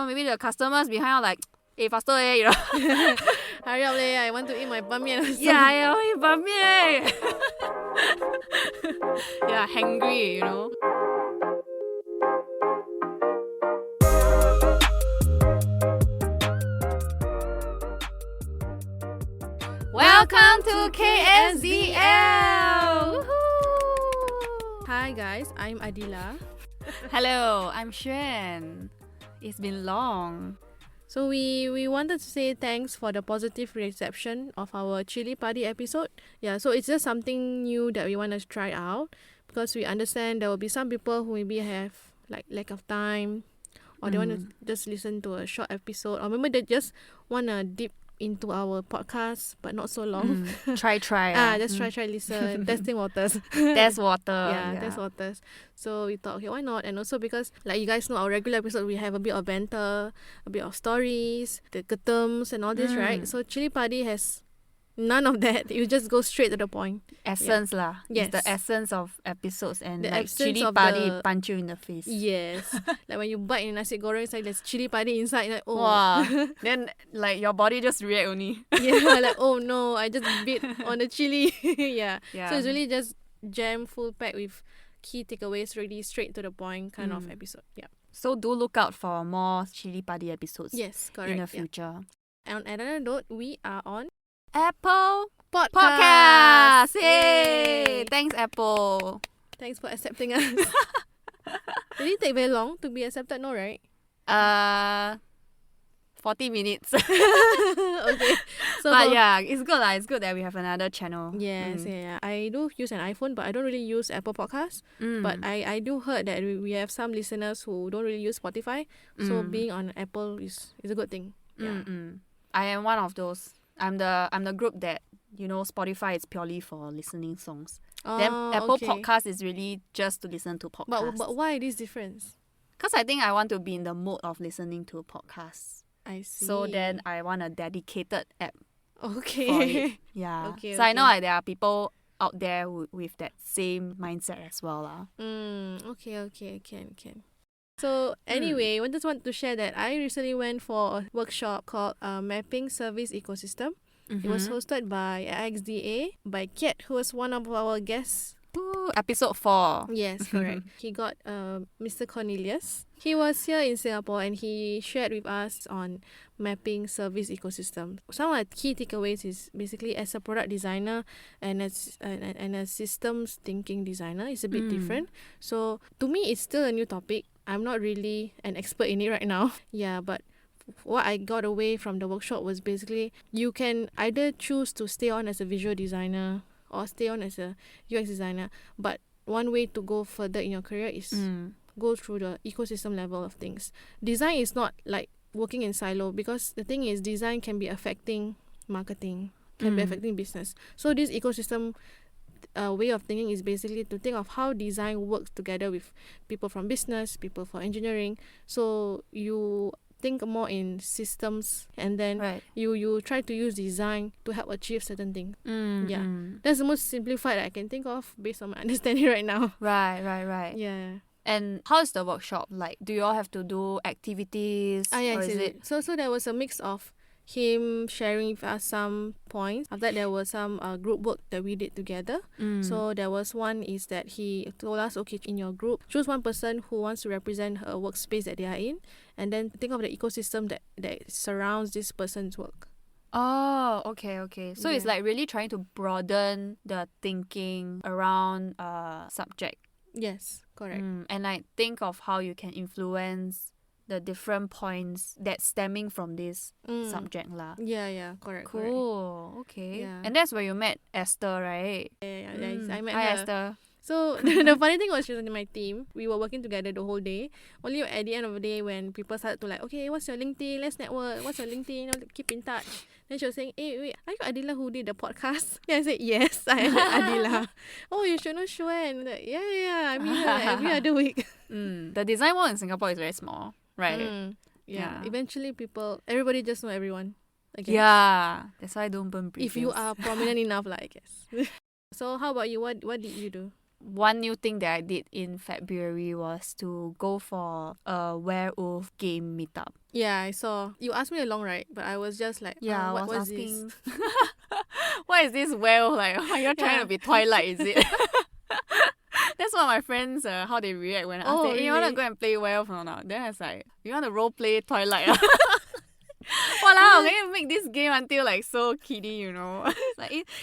maybe the customers behind are like, hey, faster, you know. Hurry up, leh. I want to eat my Ban Mian. Yeah, I want to eat Ban Mian. Yeah, hungry, you know. Welcome to KSDL! Woohoo! Hi guys, I'm Adila. Hello, I'm Xuan. It's been long. So we wanted to say thanks for the positive reception of our Chili Party episode. Yeah, so it's just something new that we want to try out because we understand there will be some people who maybe have like lack of time or they want to just listen to a short episode or maybe they just want to dip into our podcast but not so long. Try. Just try listen. Testing waters. Test water. Yeah, test waters. So we thought, okay, why not? And also because, like you guys know, our regular episode, we have a bit of banter, a bit of stories, the terms and all this, right? So Chili Party has none of that. You just go straight to the point. Essence lah. Yes. It's the essence of episodes and The like essence Chili of Party the- punch you in the face. Yes. Like when you bite in nasi goreng, it's like there's Chili Party inside. Like, oh. Wow. Then like your body just react only. Yeah, like, oh no, I just bit on the chili. Yeah. Yeah. So it's really just jam full pack with key takeaways, really straight to the point kind of episode. Yeah. So do look out for more Chili Party episodes Yes, correct. in the Yeah. future. And on another note, we are on Apple podcast. Podcast! Yay! Yay! Thanks, Apple. Thanks for accepting us. Did it take very long to be accepted? No, right? 40 minutes. Okay. So But yeah, it's good lah. It's good that we have another channel. Yes, yeah. I do use an iPhone, but I don't really use Apple Podcasts. But I do heard that we have some listeners who don't really use Spotify. So being on Apple is a good thing. Yeah. I am one of those. I'm the group that, you know, Spotify is purely for listening songs. Then Apple okay. Podcast is really just to listen to podcasts. But why this difference? Because I think I want to be in the mood of listening to podcasts. I see. So then I want a dedicated app for Okay. it. Yeah. Okay, so I know okay. like there are people out there with that same mindset as well lah. Okay. Can. So anyway, I just want to share that I recently went for a workshop called Mapping Service Ecosystem. It was hosted by XDA by Kiat, who was one of our guests. Ooh, episode 4. Yes, correct. He got Mr. Cornelius. He was here in Singapore and he shared with us on mapping service ecosystem. Some of the key takeaways is basically as a product designer and as a systems thinking designer, it's a bit different. So to me, it's still a new topic. I'm not really an expert in it right now. Yeah, but what I got away from the workshop was basically you can either choose to stay on as a visual designer or stay on as a UX designer. But one way to go further in your career is go through the ecosystem level of things. Design is not like working in silo because the thing is design can be affecting marketing, can be affecting business. So this ecosystem way of thinking is basically to think of how design works together with people from business, people for engineering. So you think more in systems and then you try to use design to help achieve certain things. That's the most simplified I can think of based on my understanding right now. Right. Yeah. And how is the workshop like? Do you all have to do activities? Yeah, or is it? So there was a mix of him sharing with us some points. After that, there was some group work that we did together. So there was one is that he told us, okay, in your group, choose one person who wants to represent a workspace that they are in, and then think of the ecosystem that surrounds this person's work. Oh, okay. So it's like really trying to broaden the thinking around subject. Yes, correct. And like think of how you can influence the different points that's stemming from this subject lah. Yeah, correct. Cool. Okay. Yeah. And that's where you met Esther, right? Yeah, I met Hi, her. Esther. So the funny thing was she was in my team. We were working together the whole day. Only at the end of the day when people started to like, okay, what's your LinkedIn? Let's network. What's your LinkedIn? You know, keep in touch. Then she was saying, hey, wait, are you Adila who did the podcast? Yeah, I said, yes, I am Adila. Oh, you should know Xuan. Like, yeah, I meet her every other week. The design world in Singapore is very small, right? Yeah. Eventually everybody just know everyone. I guess. Yeah. That's why I don't burn bridges. If you are prominent enough, I guess. So how about you? What did you do? one new thing that I did in February was to go for a werewolf game meetup. Yeah, I saw. You asked me along, right? But I was just like, Yeah, I what was was asking, this? what is this werewolf? Like, you're trying Yeah. to be Twilight, is it? That's what my friends, how they react when I ask them, hey, you want to Really? go and play werewolf or not? Then I was like, you want to role play Twilight? Walao, can you make this game until like so kiddie, you know? It's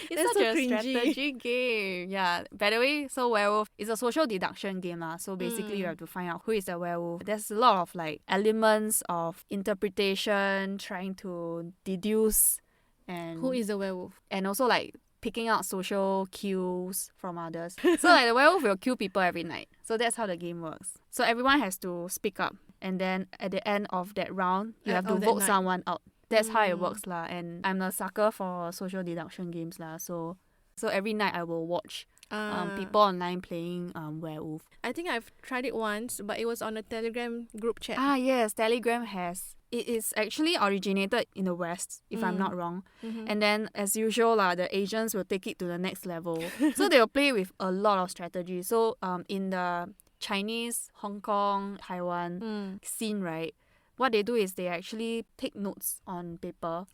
That's such so a cringy. strategy game. Yeah. By the way, so werewolf is a social deduction game lah. So basically you have to find out who is the werewolf. There's a lot of like elements of interpretation, trying to deduce and Who is the werewolf? and also like picking out social cues from others. So like the werewolf will kill people every night. So that's how the game works. So everyone has to speak up. And then at the end of that round, you have to Of that vote night. someone out. That's how it works lah. And I'm a sucker for social deduction games lah. So every night I will watch people online playing werewolf. I think I've tried it once, but it was on a Telegram group chat. Ah yes, Telegram has. It is actually originated in the West, if I'm not wrong. Mm-hmm. And then, as usual, the Asians will take it to the next level. So they will play with a lot of strategy. So in the Chinese, Hong Kong, Taiwan scene, right, what they do is they actually take notes on paper.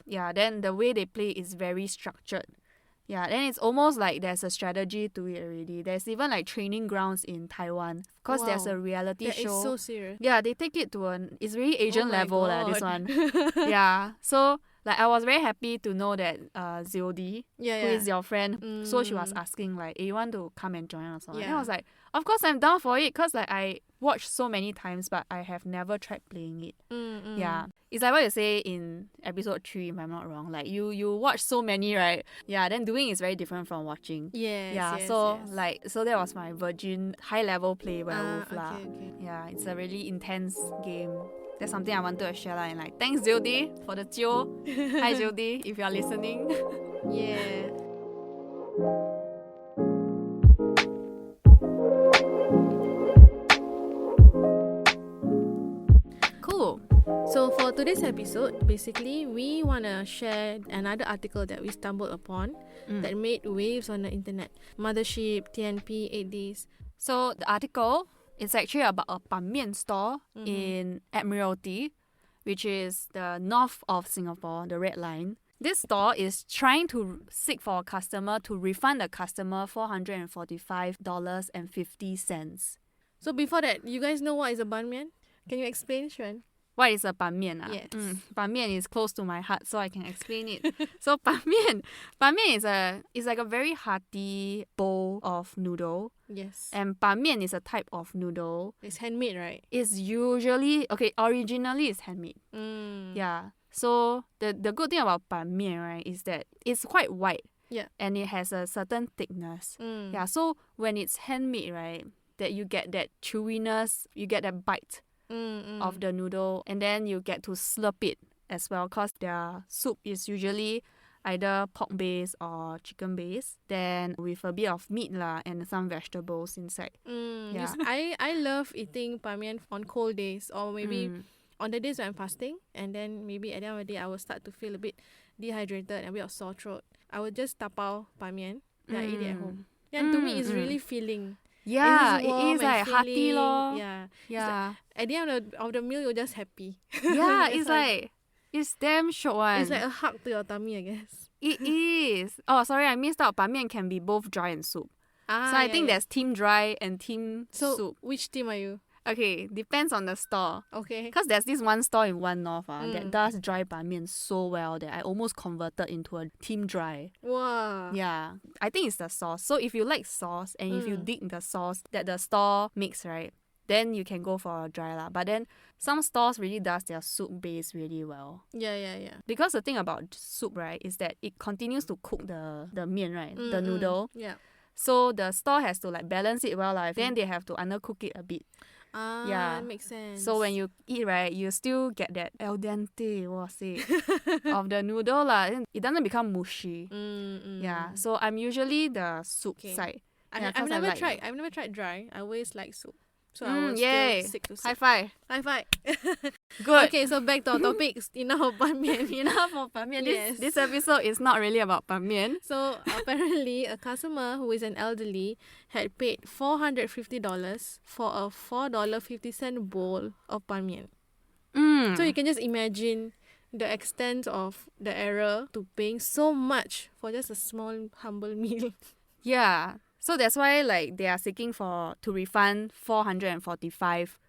Yeah, then the way they play is very structured. Yeah, then it's almost like there's a strategy to it already. There's even like training grounds in Taiwan because there's a reality That show. is so serious. Yeah, they take it to it's really Asian my level this one. Yeah, so like I was very happy to know that Zildi, who is your friend, so she was asking like, hey, you want to come and join us? And I was like, of course I'm down for it because like I watched so many times but I have never tried playing it. Yeah, it's like what you say in episode 3 if I'm not wrong, like you watch so many, right? Yeah, then doing is very different from watching. Yes, so that was my virgin high level play werewolf lah. Okay. Yeah, it's a really intense game. That's something I wanted to share lah. And like, thanks Jildy for the jio. Hi Jildy, if you are listening. Yeah. Cool. So for today's episode, basically we want to share another article that we stumbled upon that made waves on the internet. Mothership, TNP, 8 days. So the article is actually about a Ban Mian store in Admiralty, which is the north of Singapore, the red line. This store is trying to seek for a customer to refund the customer $445.50. So before that, you guys know what is a Ban Mian? Can you explain, Xuan? What is a Ban Mian? Yes. Ban Mian is close to my heart, so I can explain it. So Ban Mian is like a very hearty bowl of noodle. Yes. And Ban Mian is a type of noodle. It's handmade, right? It's usually, originally it's handmade. Yeah. So the good thing about Ban Mian, right, is that it's quite white. Yeah. And it has a certain thickness. Yeah. So when it's handmade, right, that you get that chewiness, you get that bite of the noodle, and then you get to slurp it as well because their soup is usually either pork based or chicken based, then with a bit of meat lah and some vegetables inside. Yeah. I love eating Ban Mian on cold days or maybe on the days when I'm fasting, and then maybe at the end of the day I will start to feel a bit dehydrated and a bit of sore throat. I will just tapao Ban Mian and I eat it at home. Yeah, and to me it's really filling. Yeah, and it's warm it is like and hearty filling. lor. Yeah. Yeah. At the end of the meal, you're just happy. Yeah, That's it's why- like, it's damn short one. It's like a hug to your tummy, I guess. It is. Oh, sorry, I missed out. Ban Mian can be both dry and soup. So I think there's team dry and team soup. Which team are you? Okay, depends on the store. Okay. Because there's this one store in One North that does dry Ban Mian so well that I almost converted into a team dry. Wow. Yeah, I think it's the sauce. So if you like sauce and if you dig the sauce that the store makes, right, then you can go for a dry lah. But then some stores really does their soup base really well. Yeah. Because the thing about soup, right, is that it continues to cook the mian, right, the noodle. Yeah. So the store has to like balance it well, like, then they have to undercook it a bit. Yeah, makes sense. So when you eat, right, you still get that al dente, of the noodle lah. It doesn't become mushy. Yeah. So I'm usually the soup side. Yeah, I've never tried dry. I always like soup. So I was yay. still sick to soup. High five. High five. Good. Okay, so back to our topics. Enough of Ban Mian. Enough of Ban Mian. Yes. This episode is not really about Ban Mian. So apparently, a customer who is an elderly had paid $450 for a $4.50 bowl of Ban Mian. So you can just imagine the extent of the error to paying so much for just a small, humble meal. Yeah. So that's why like they are seeking to refund 445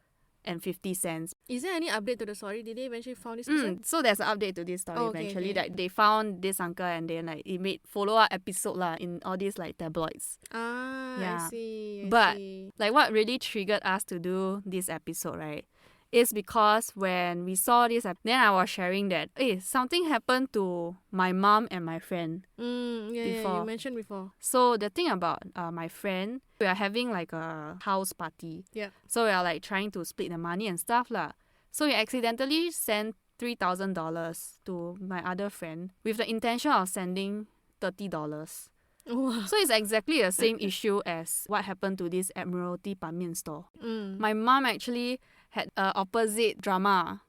and 50 cents. Is there any update to the story? Did they eventually found this person? So there's an update to this story eventually. Okay. Like they found this uncle and then like it made follow-up episode lah in all these like tabloids. I see. But like what really triggered us to do this episode, right? Is because when we saw this, then I was sharing that, something happened to my mom and my friend. Yeah, you mentioned before. So the thing about my friend, we are having like a house party. Yeah. So we are like trying to split the money and stuff lah. So we accidentally sent $3,000 to my other friend with the intention of sending $30. Wow. So it's exactly the same issue as what happened to this Admiralty Ban Mian store. My mom actually had opposite drama.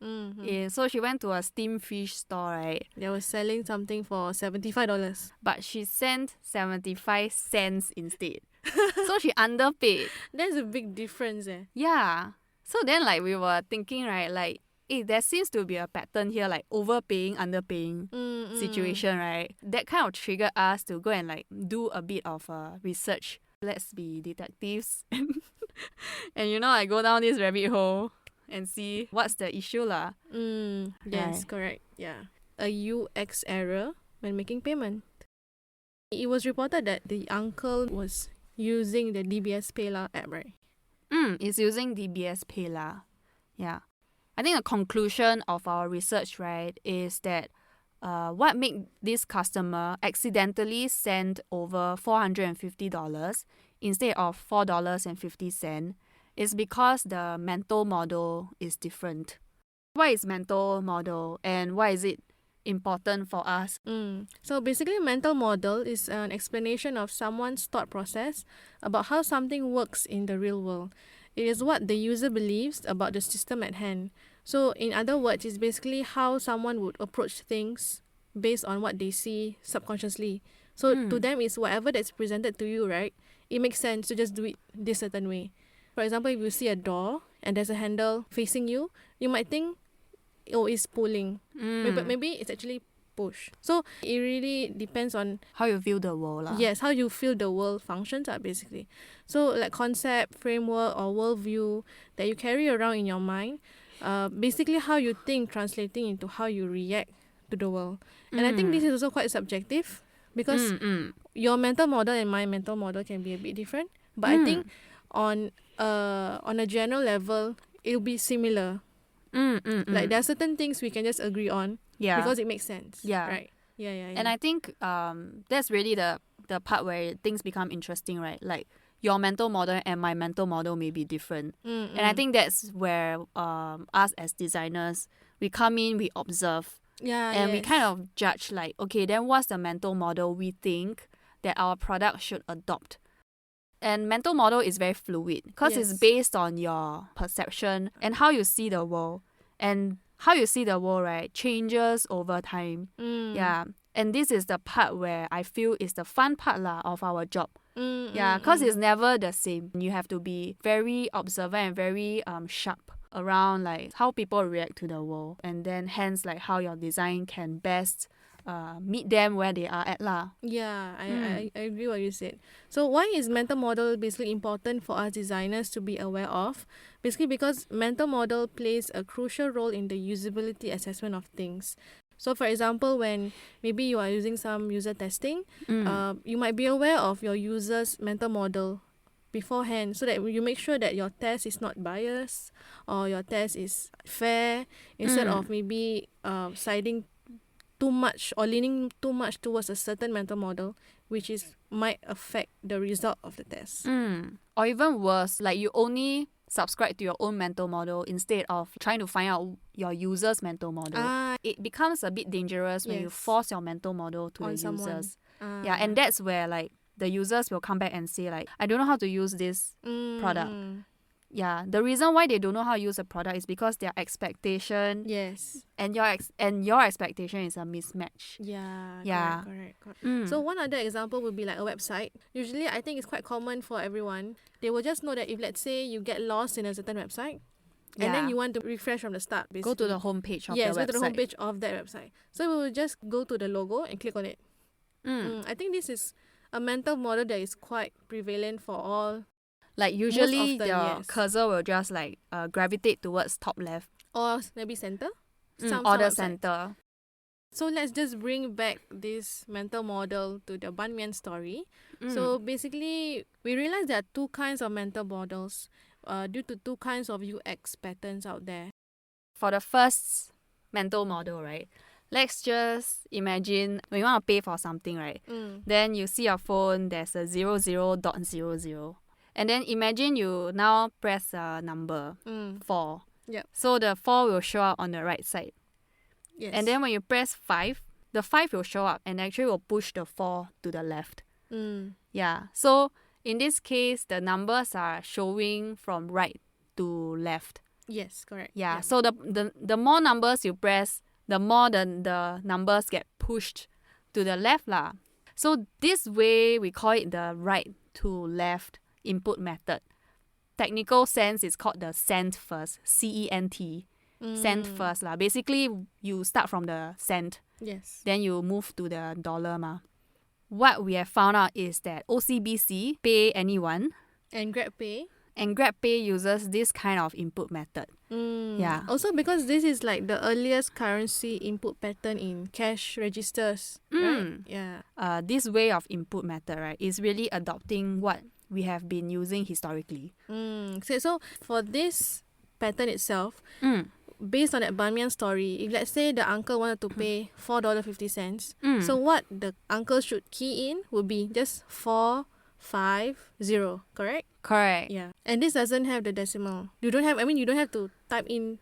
So she went to a steamed fish store, right? They were selling something for $75. But she sent 75 cents instead. So she underpaid. That's a big difference. Yeah. So then like we were thinking, right, like, there seems to be a pattern here, like overpaying, underpaying situation, right? That kind of triggered us to go and like do a bit of research. Let's be detectives. And I go down this rabbit hole and see what's the issue lah. Yes, Right. correct. Yeah. A UX error when making payment. It was reported that the uncle was using the DBS PayLah app, right? It's using DBS PayLah. Yeah. I think the conclusion of our research, right, is that what made this customer accidentally send over $450 instead of $4.50 is because the mental model is different. What is mental model and why is it important for us? So basically, mental model is an explanation of someone's thought process about how something works in the real world. It is what the user believes about the system at hand. So in other words, it's basically how someone would approach things based on what they see subconsciously. So to them, it's whatever that's presented to you, right? It makes sense to just do it this certain way. For example, if you see a door and there's a handle facing you, you might think, it's pulling. Maybe it's actually push. So it really depends on how you view the world lah. Yes, how you feel the world functions are basically. So like concept, framework or worldview that you carry around in your mind, basically how you think translating into how you react to the world. And I think this is also quite subjective because your mental model and my mental model can be a bit different. But I think on a general level, it'll be similar. Like there are certain things we can just agree on because it makes sense. Yeah. Right. Yeah. And I think that's really the part where things become interesting, right? Like your mental model and my mental model may be different. And I think that's where us as designers, we come in, we observe. And we kind of judge like, okay, then what's the mental model we think that our product should adopt? And mental model is very fluid because it's based on your perception and how you see the world. And how you see the world, right, changes over time. Yeah. And this is the part where I feel is the fun part lah of our job. Because it's never the same. You have to be very observant and very sharp around like how people react to the world. And then hence like how your design can best meet them where they are at lah. Yeah, I agree what you said. So why is mental model basically important for us designers to be aware of? Basically because mental model plays a crucial role in the usability assessment of things. So for example, when maybe you are using some user testing, you might be aware of your user's mental model beforehand so that you make sure that your test is not biased or your test is fair instead of maybe siding too much or leaning too much towards a certain mental model, which might affect the result of the test. Or even worse, like you only subscribe to your own mental model instead of trying to find out your user's mental model. It becomes a bit dangerous when you force your mental model to on the someone. users. And that's where like the users will come back and say like, I don't know how to use this product. Yeah, the reason why they don't know how to use a product is because their expectation Yes. and your expectation is a mismatch. Yeah. Yeah. Correct. Mm. So one other example would be like a website. Usually, I think it's quite common for everyone. They will just know that if, let's say, you get lost in a certain website, and then you want to refresh from the start, basically. go to the homepage of yes, the website. go to the homepage of that website. So we will just go to the logo and click on it. I think this is a mental model that is quite prevalent for all. Like usually often, the yes. cursor will just like gravitate towards top left Or maybe center. Some or the websites. center. So let's just bring back this mental model to the Ban Mian story. So basically, we realize there are two kinds of mental models due to two kinds of UX patterns out there. For the first mental model, right? Let's just imagine when you want to pay for something, right? Then you see your phone, there's a 00.00. And then imagine you now press a number 4. Yep. So the 4 will show up on the right side. Yes. And then when you press 5, the 5 will show up and actually will push the 4 to the left. Yeah. So in this case, the numbers are showing from right to left. Yes, correct. Yeah. Yep. So the more numbers you press, the more the numbers get pushed to the left lah. So this way we call it the right to left input method. Technical sense is called the cent first. CENT. Cent first lah. Basically, you start from the cent. Yes. Then you move to the dollar ma. What we have found out is that OCBC pay anyone And GrabPay. and GrabPay uses this kind of input method. Yeah. Also because this is like the earliest currency input pattern in cash registers, right? Yeah. This way of input method, right, is really adopting what we have been using historically. So for this pattern itself, based on that Ban Mian story, if let's say the uncle wanted to pay $4.50, so what the uncle should key in would be just 450, correct? Correct. Yeah. And this doesn't have the decimal. You don't have to type in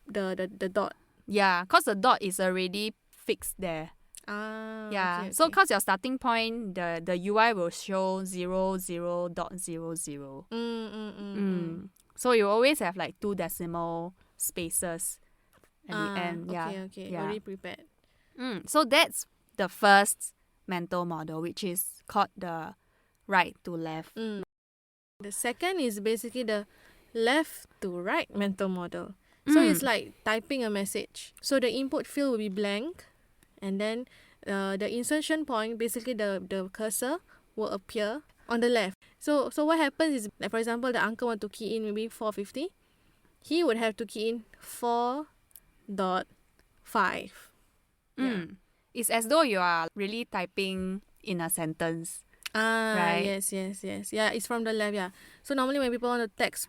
the dot. Yeah, because the dot is already fixed there. Yeah. Okay, So okay. because your starting point, the UI will show 00.00. So you always have like 2 decimal spaces at the end. Yeah. Okay. Yeah. Already prepared. So that's the first mental model, which is called the right to left. The second is basically the left to right mental model. So it's like typing a message. So the input field will be blank, and then the insertion point, basically the cursor, will appear on the left. So what happens is, like for example, the uncle want to key in maybe 450. He would have to key in 4.5. Yeah. It's as though you are really typing in a sentence. Right? Yes. Yeah, it's from the left, yeah. So normally when people want to text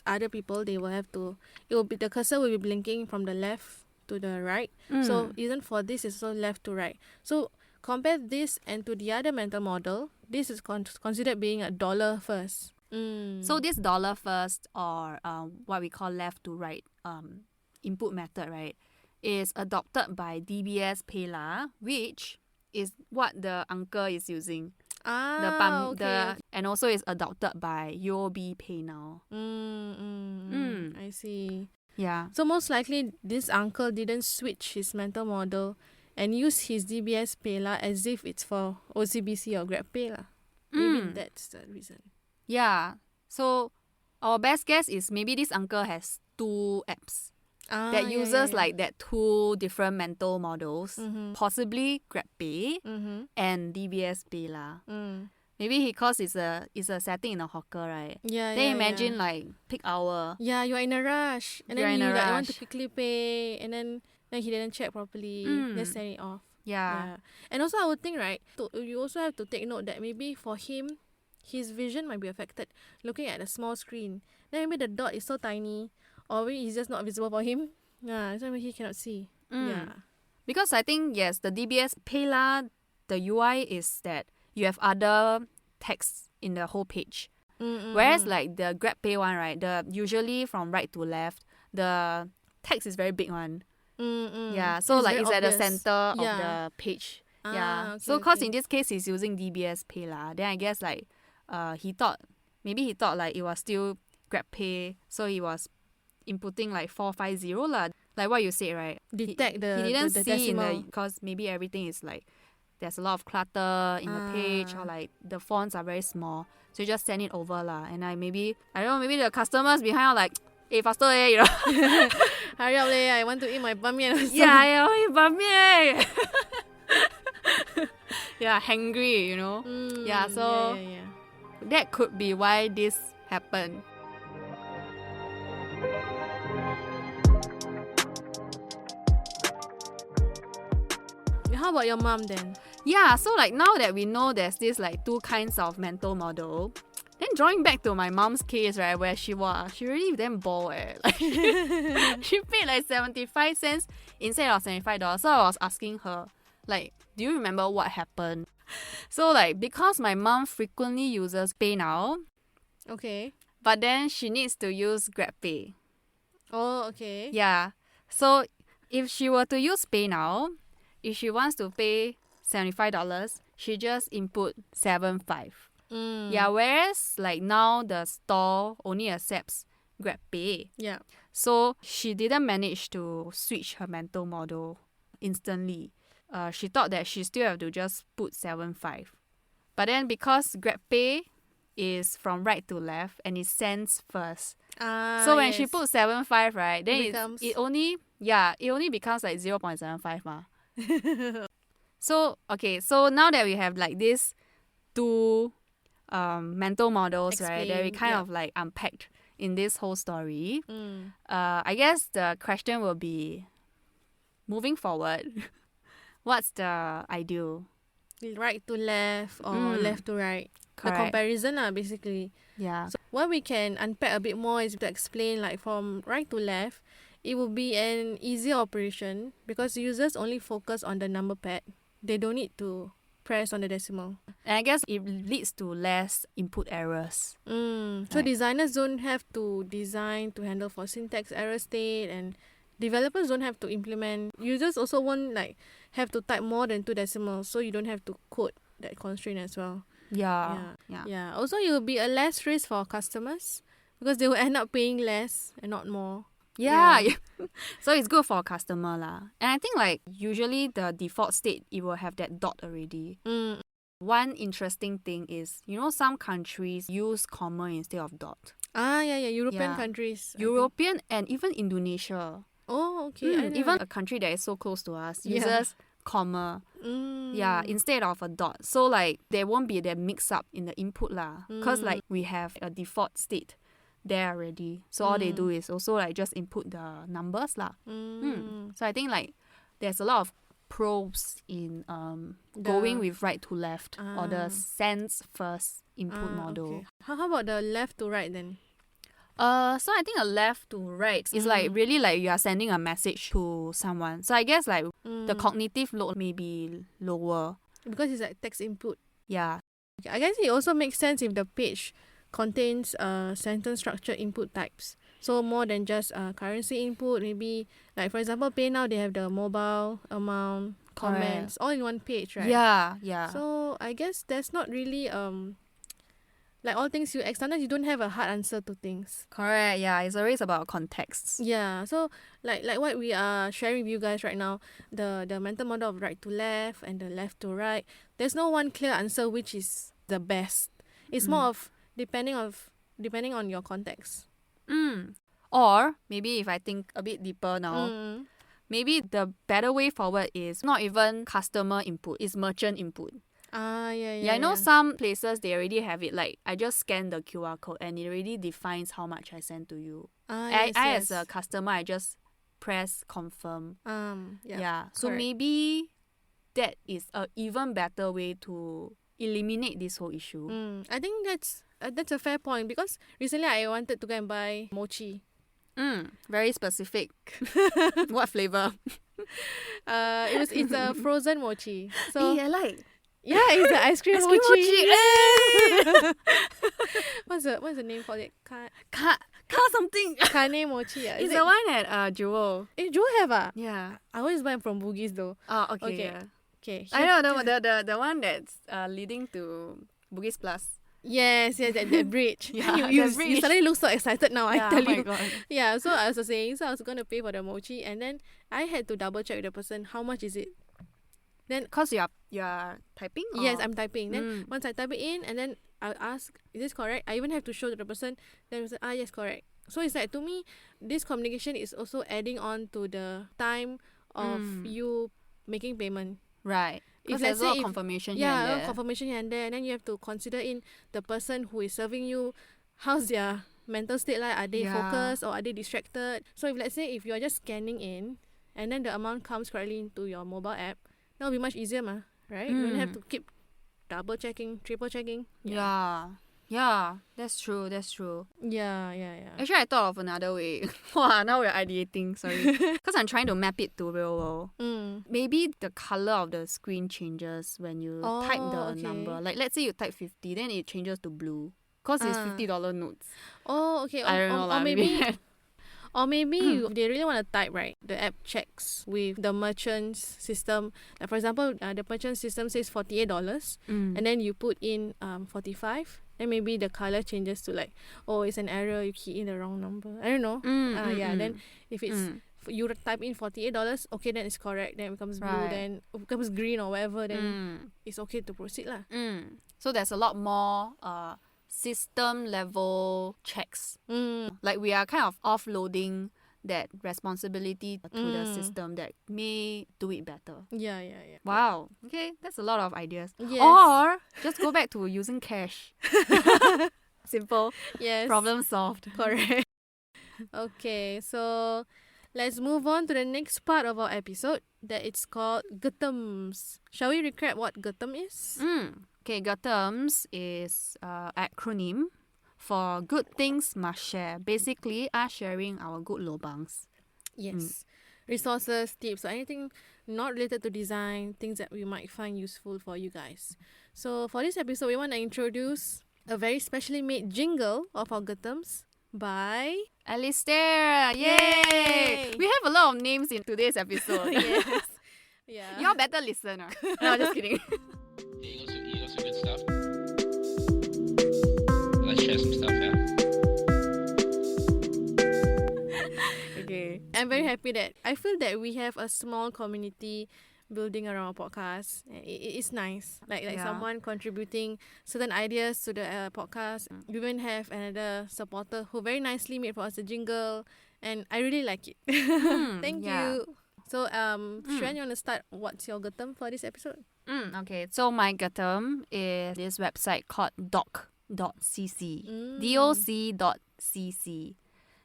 other people, they will have to, the cursor will be blinking from the left to the right. So even for this, it's also left to right. So compare this and to the other mental model, this is considered being a dollar first. So this dollar first, or what we call left to right input method, right, is adopted by DBS PayLah, which is what the uncle is using. And also is adopted by UOB Pay now. I see. Yeah. So most likely this uncle didn't switch his mental model and use his DBS PayLah as if it's for OCBC or GrabPay lah. Maybe that's the reason. Yeah. So our best guess is maybe this uncle has 2 apps that uses like that 2 different mental models, possibly GrabPay and DBS PayLah. Maybe because it's a setting in a hawker, right? Then imagine like peak hour. Yeah, you're in a rush, and You're then in a you like, rush. want to quickly pay, and then he didn't check properly. Just send it off. Yeah. And also I would think, right, you also have to take note that maybe for him, his vision might be affected looking at a small screen. Then maybe the dot is so tiny, or maybe it's just not visible for him. Yeah, so maybe he cannot see. Yeah. Because I think, yes, the DBS PayLah, the UI is that you have other text in the whole page. Whereas like the GrabPay one, right, usually from right to left, the text is very big one. Yeah, so It's like very it's at the obvious. center of Yeah. the page. Yeah. Okay, So cause okay. in this case he's using DBS PayLah, then I guess like he thought like it was still GrabPay, so he was inputting like 450 lah. Like what you said, right? Detect the he didn't the see in decimal. the, because maybe everything is like there's a lot of clutter in the page, or like the fonts are very small. So you just send it over lah. And I don't know, maybe the customers behind are like, hey, faster you know. Hurry up leh, I want to eat my Ban Mian also. Yeah, Ban Mian. Yeah, hangry, you know. Yeah, so that could be why this happened. How about your mom then? Yeah, so like now that we know there's this like two kinds of mental model, then drawing back to my mom's case, right, where she really damn ball like she paid like 75 cents instead of $75. So I was asking her, like, do you remember what happened? So like, because my mom frequently uses PayNow, Okay. but then she needs to use GrabPay. Oh, okay. Yeah. So if she were to use PayNow, if she wants to pay $75, she just input 75. Yeah, whereas like now the store only accepts GrabPay. Yeah. So she didn't manage to switch her mental model instantly. She thought that she still have to just put 75. But then because GrabPay is from right to left and it sends first. So when she put 75, right, then it only becomes like 0.75 ma. So now that we have like these two mental models, right, that we kind of like unpacked in this whole story, I guess the question will be, moving forward, what's the ideal? Right to left or left to right. Correct. The comparison basically. Yeah. So what we can unpack a bit more is to explain like from right to left, it will be an easier operation because users only focus on the number pad. They don't need to press on the decimal. And I guess it leads to less input errors. So designers don't have to design to handle for syntax error state, and developers don't have to implement. Users also won't like have to type more than 2 decimals, so you don't have to code that constraint as well. Yeah. Also, it will be a less risk for customers because they will end up paying less and not more. Yeah. So it's good for a customer lah. And I think like usually the default state, it will have that dot already. One interesting thing is, you know, some countries use comma instead of dot. European countries. European and even Indonesia. Oh, okay. Even a country that is so close to us uses comma. Yeah, instead of a dot. So like there won't be that mix up in the input lah. Because like we have a default state there already. So all they do is also like just input the numbers lah. So I think like there's a lot of pros in going with right to left or the sense first input model. Okay. How about the left to right then? So I think a left to right is like really like you are sending a message to someone. So I guess like the cognitive load may be lower. Because it's like text input. Yeah. Okay, I guess it also makes sense if the page contains sentence structure input types. So more than just currency input, maybe like for example PayNow, they have the mobile amount, comments, all in one page, right? Yeah. So I guess there's not really like all things sometimes you don't have a hard answer to things. Correct. Yeah, it's always about context. Yeah. So like what we are sharing with you guys right now, the mental model of right to left and the left to right, there's no one clear answer which is the best. It's more of depending on your context. Or maybe if I think a bit deeper now, maybe the better way forward is not even customer input, it's merchant input. I know some places they already have it, like I just scan the QR code and it already defines how much I send to you. I as a customer, I just press confirm. So maybe that is a even better way to eliminate this whole issue. I think that's a fair point because recently I wanted to go and buy mochi. Very specific. What flavor? It's a frozen mochi. So I like. Yeah, it's the ice cream mochi. What's the name for it? Ka something. Kane mochi. It's the one at Jewel. Jewel have Yeah. I always buy from Bugis though. Oh, okay. Yeah. Okay. I know the one that's leading to Bugis Plus. Yes, that bridge. Yeah, you the bridge. you suddenly look so excited now, I Yeah, tell oh my you. God. Yeah, so I was saying, so I was going to pay for the mochi, and then I had to double check with the person, how much is it? Then, Because you're typing? yes, or- I'm typing. Then once I type it in, and then I'll ask, is this correct? I even have to show to the person. Then we say, yes, correct. So it's like, to me, this communication is also adding on to the time of you making payment. Right. Because let's there's a lot say of confirmation here Yeah, and a lot there. of confirmation here and there, and then you have to consider in the person who is serving you, how's their mental state like? Are they Yeah. focused or are they distracted? So if let's say if you're just scanning in, and then the amount comes correctly into your mobile app, that will be much easier, right? You don't have to keep double checking, triple checking. Yeah, that's true. Yeah. Actually, I thought of another way. Wow, now we're ideating, sorry. Because I'm trying to map it to real world. Maybe the color of the screen changes when you type the number. Like, let's say you type 50, then it changes to blue. Because it's $50 notes. Oh, okay. I don't know. Or maybe or maybe they really want to type, right? The app checks with the merchant's system. Like, for example, the merchant system says $48, and then you put in 45. Then maybe the color changes to like, it's an error, you key in the wrong number. I don't know. Then if it's you type in $48, okay, then it's correct. Then it becomes blue, Right. then it becomes green or whatever. Then it's okay to proceed lah. So there's a lot more system level checks. Like we are kind of offloading that responsibility to the system that may do it better. Yeah. Wow. Okay, that's a lot of ideas. Yes. Or just go back to using cash. Simple. Yes. Problem solved. Correct. Okay, so let's move on to the next part of our episode that it's called Gutams. Shall we recap what Gutam is? Okay, Gutams is acronym for good things must share. Basically, us sharing our good lobangs. Yes. Resources, tips, or anything not related to design, things that we might find useful for you guys. So for this episode, we want to introduce a very specially made jingle of our Gutams by Alistair! Yay! We have a lot of names in today's episode. Yes. Yeah. You're better listener. No, just kidding. You got some good stuff. Let's share some stuff, yeah? Okay. I'm very happy that I feel that we have a small community building around our podcast. It's nice. Like Yeah. someone contributing certain ideas to the podcast. We even have another supporter who very nicely made for us a jingle, and I really like it. Thank you. So Xuan, you want to start? What's your Gutam for this episode? Okay, so my Gutam is this website called doc.cc. doc.cc.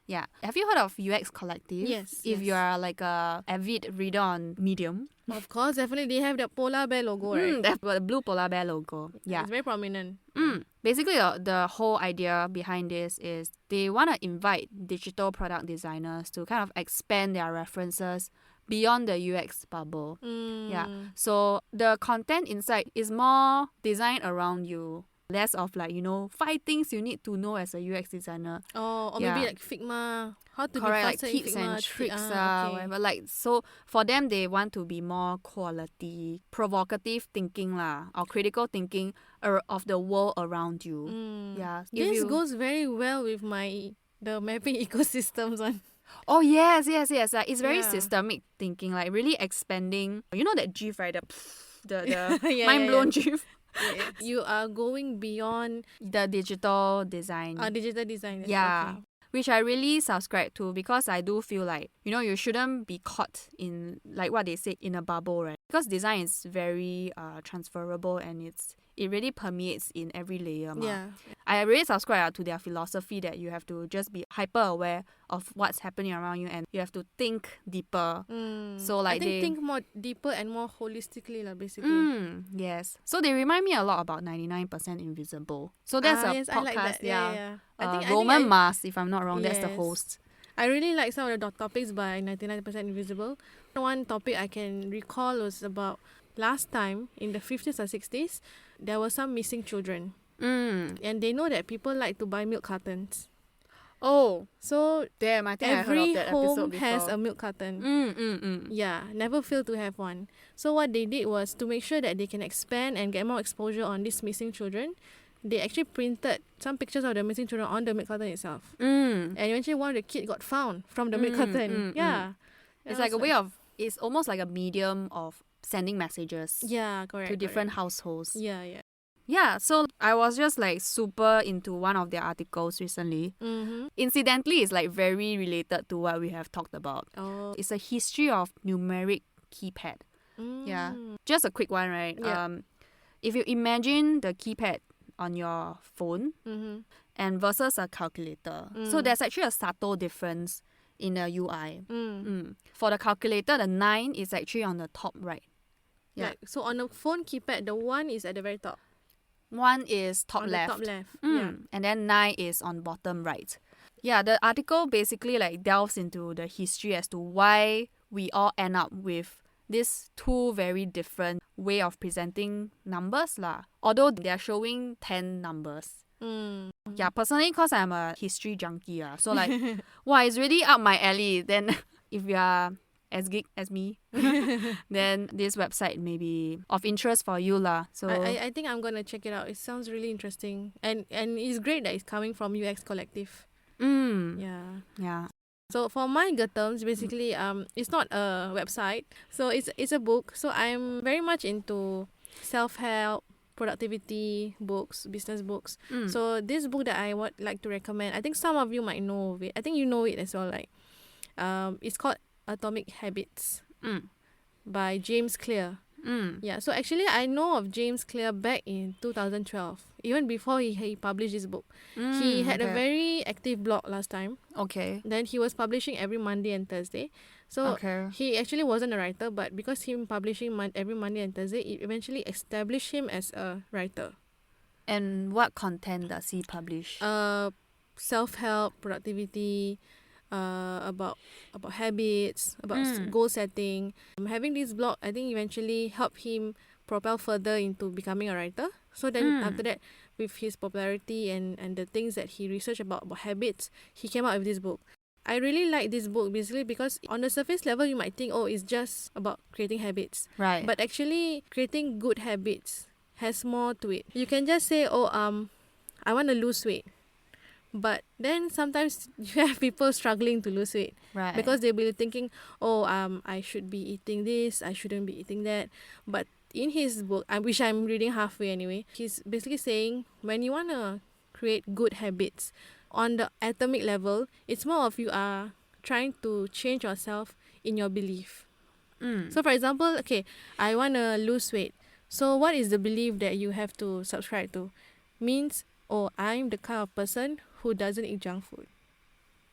Yeah. Have you heard of UX Collective? Yes. If you are like a avid reader on Medium. Of course, definitely they have the polar bear logo, right? They've got the blue polar bear logo. Yeah. It's very prominent. Basically, the whole idea behind this is they want to invite digital product designers to kind of expand their references beyond the UX bubble. Yeah. So the content inside is more designed around you. Less of like, 5 things you need to know as a UX designer. Or Yeah. maybe like Figma. How to Correct, be like faster in tips Figma. and tricks, okay. whatever. Like, so for them, they want to be more quality, provocative thinking or critical thinking of the world around you. Yeah. This goes very well with the mapping ecosystems one. Oh, yes. Like, it's very Yeah. systemic thinking, like really expanding. You know that GIF, right? The Yeah, mind-blown GIF. You are going beyond The digital design. digital design. Yeah. Okay. Which I really subscribe to because I do feel like, you shouldn't be caught in, like what they say, in a bubble, right? Because design is very transferable and it really permeates in every layer. Yeah. I really subscribe to their philosophy that you have to just be hyper aware of what's happening around you and you have to think deeper. So like I think more deeper and more holistically basically. Yes. So they remind me a lot about 99% Invisible. So that's a yes, podcast. I like that. Yeah. Roman Mars, if I'm not wrong, that's the Yes. host. I really like some of the topics by 99% Invisible. One topic I can recall was about last time in the 50s or 60s, there were some missing children. And they know that people like to buy milk cartons. Oh, So damn, I think I heard every of that episode home before. has a milk carton. Yeah, never fail to have one. So what they did was to make sure that they can expand and get more exposure on these missing children, they actually printed some pictures of the missing children on the milk carton itself. Mm. And eventually one of the kid got found from the milk carton. Yeah. It's like a way of, it's almost like a medium of sending messages Yeah, correct. to different households. Yeah, yeah. Yeah, so I was just like super into one of their articles recently. Mm-hmm. Incidentally, it's like very related to what we have talked about. Oh. It's a history of numeric keypad. Yeah. Just a quick one, right? Yeah. If you imagine the keypad on your phone Mm-hmm. and versus a calculator, so there's actually a subtle difference in the UI. For the calculator, the 9 is actually on the top right. Yeah. Like, so on the phone keypad, the 1 is at the very top. 1 is top on left. the top left. And then 9 is on bottom right. Yeah, the article basically like delves into the history as to why we all end up with these two very different way of presenting numbers lah. Although they're showing 10 numbers. Yeah, personally, because I'm a history junkie, so like, wow, it's really up my alley. Then if you are as geek as me, then this website may be of interest for you lah. So I think I'm gonna check it out. It sounds really interesting, and it's great that it's coming from UX Collective. Yeah. So for my good terms, basically, it's not a website. So it's a book. So I'm very much into self-help, productivity books, business books. So this book that I would like to recommend, I think some of you might know of it. I think you know it as well. Like, it's called Atomic Habits by James Clear. Yeah, so actually I know of James Clear back in 2012, even before he published this book. He had a very active blog last time. Okay. Then he was publishing every Monday and Thursday. So he actually wasn't a writer, but because him publishing every Monday and Thursday, it eventually established him as a writer. And what content does he publish? Self-help, productivity, about habits, about goal setting. Having this blog, I think eventually helped him propel further into becoming a writer. So then after that, with his popularity and the things that he researched about habits, he came out with this book. I really like this book basically because on the surface level, you might think, oh, it's just about creating habits. Right. But actually, creating good habits has more to it. You can just say, oh, I want to lose weight. But then sometimes you have people struggling to lose weight. Right. Because they'll be thinking, oh, I should be eating this, I shouldn't be eating that. But in his book, which I'm reading halfway anyway, he's basically saying when you want to create good habits, on the atomic level, it's more of you are trying to change yourself in your belief. So for example, okay, I want to lose weight. So what is the belief that you have to subscribe to? Means, oh, I'm the kind of person who doesn't eat junk food.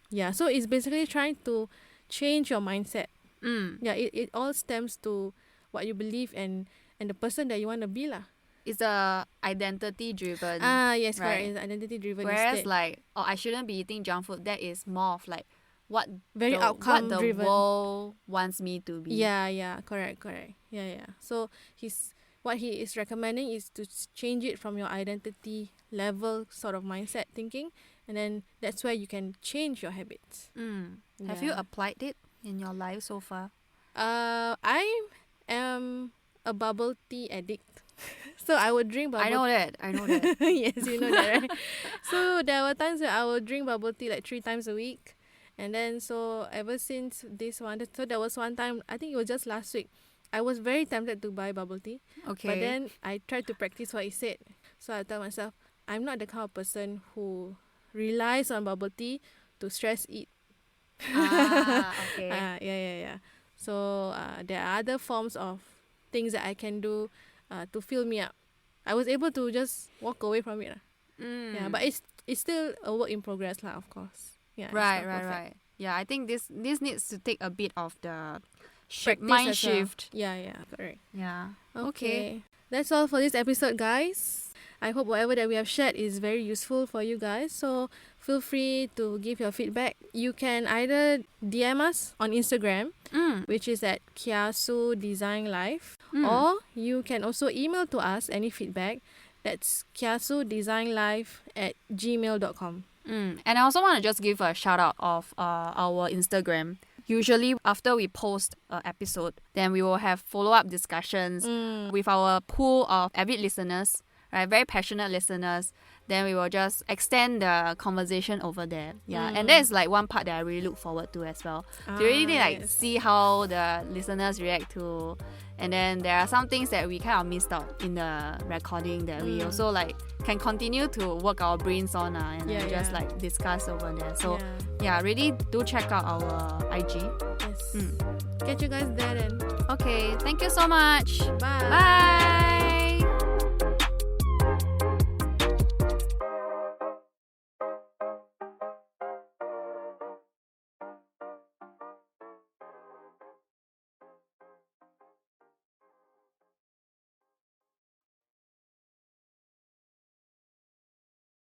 Yeah, so it's basically trying to change your mindset. Yeah, it all stems to what you believe and the person that you want to be lah. It's identity driven. Yes, right? correct. It's identity driven. Whereas instead. like, oh, I shouldn't be eating junk food. That is more of like what Very outcome what the driven. world wants me to be. Yeah, correct. Yeah. So what he is recommending is to change it from your identity level sort of mindset thinking, and then that's where you can change your habits. Have you applied it in your life so far? I am a bubble tea addict. So I would drink bubble I know that. Yes, you know that, right? So there were times where I would drink bubble tea like 3 times a week. And then so ever since this one, so there was one time, I think it was just last week, I was very tempted to buy bubble tea. Okay. But then I tried to practice what he said. So I tell myself, I'm not the kind of person who relies on bubble tea to stress eat. Okay. Yeah. So there are other forms of things that I can do to fill me up. I was able to just walk away from it. Yeah, but it's still a work in progress lah, of course. Yeah. Right. Yeah, I think this needs to take a bit of the Practice mind as well. shift. Yeah, correct. Yeah. Okay. That's all for this episode, guys. I hope whatever that we have shared is very useful for you guys. So feel free to give your feedback. You can either DM us on Instagram, which is at Kiasu Design Life, or you can also email to us any feedback. That's kiasudesignlife@gmail.com. And I also want to just give a shout out of our Instagram. Usually after we post an episode, then we will have follow-up discussions with our pool of avid listeners, right, very passionate listeners, then we will just extend the conversation over there. Yeah, and that is like one part that I really look forward to as well. To really like see how the listeners react to, and then there are some things that we kind of missed out in the recording that we also like can continue to work our brains on and just like discuss over there. So yeah, really do check out our IG. Yes. Catch you guys there then. Okay, thank you so much. Bye. Bye.